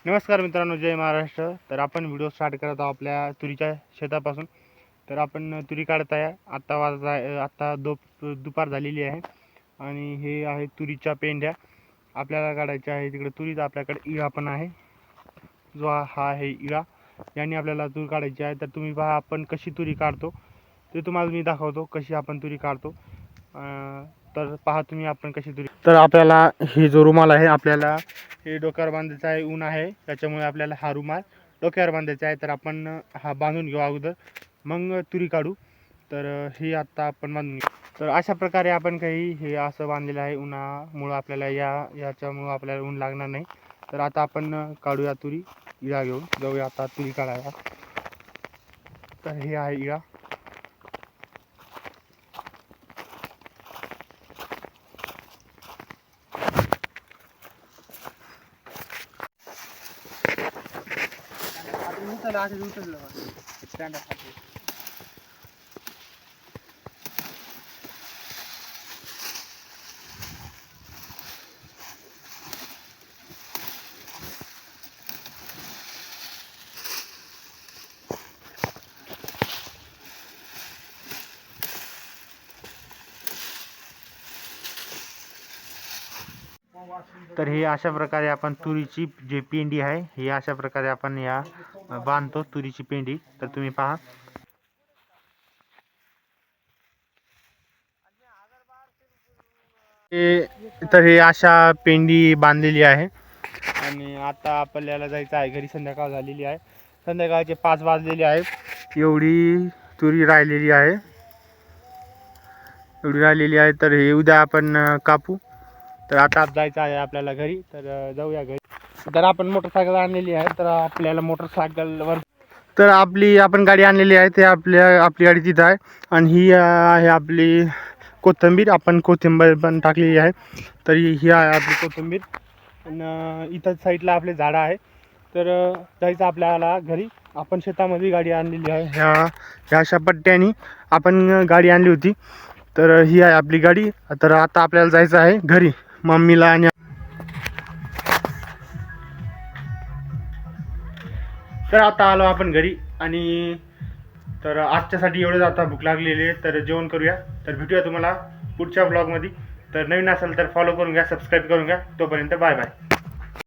नमस्कार मित्रांनो, जय महाराष्ट्र. तर आपण व्हिडिओ स्टार्ट करत आहोत आपल्या तुरीच्या शेतापासून. तर आपण तुरी काढत आहे. आता दुपार झालेली आहे आणि हे आहे तुरीच्या पेंड्या आपल्याला काढायच्या आहे. तिकडे तुरीचा आपल्याकडे इळा पण आहे, जो हा आहे इळा. याने आपल्याला तूर काढायची आहे. तर तुम्ही पहा आपण कशी तुरी काढतो ते तुम्हाला मी दाखवतो, कशी आपण तुरी काढतो. तर पहा तुम्ही आपण कशी तुरी. तर आपल्याला हे जो रुमाल आहे आपल्याला हे डोक्यावर बांधायचा आहे. ऊन आहे त्याच्यामुळे आपल्याला हा रुमाल डोक्यावर बांधायचा आहे. तर आपण हा बांधून घेऊ अगोदर, मग तुरी काढू. तर हे आत्ता आपण बांधून घेऊ. तर अशा प्रकारे आपण काही हे असं बांधलेलं आहे. उन्हामुळं आपल्याला याच्यामुळं आपल्याला ऊन लागणार नाही. तर आता आपण काढूया तुरी. इळा घेऊन जाऊया आता तुरी काढायला. तर हे आहे इळा. तर हे अशा प्रकारे आपण तुरीची जी पेंडी आहे ही अशा प्रकारे आपण या बांधतो तुरीची पेंडी. तर तुम्ही पहा. तर हे अशा पेंडी बांधलेली आहे आणि आता आपल्याला जायचं आहे घरी. संध्याकाळ झालेली आहे, संध्याकाळचे 5 वाजलेले आहेत. एवढी तुरी राहिलेली आहे, तर हे उद्या आपण कापू. तर आता जायचं आहे आपल्याला घरी. तर जाऊया घरी. तर आपण मोटरसायकल आणलेली आहे. तर आपल्याला मोटरसायकलवर तर आपण गाडी आणलेली आहे. ते आपली गाडी तिथं आहे आणि ही आहे आपली कोथिंबीर. आपण कोथिंबीर पण टाकलेली आहे. तर ही आहे आपली कोथिंबीर आणि इथं साईडला आपले झाडं आहे. तर जायचं आपल्याला घरी. आपण शेतामध्ये गाडी आणलेली आहे. ह्या अशा पट्ट्यानी आपण गाडी आणली होती. तर ही आहे आपली गाडी. तर आता आपल्याला जायचं आहे घरी मम्मीला. आणि तर आता आलो आपण घरी आणि तर आजच्यासाठी एवढंच. आता भूक लागलेली आहे तर जेवण करूया. तर भेटूया तुम्हाला पुढच्या ब्लॉगमध्ये. तर नवीन असेल तर फॉलो करून घ्या, सबस्क्राईब करून घ्या. तोपर्यंत बाय बाय.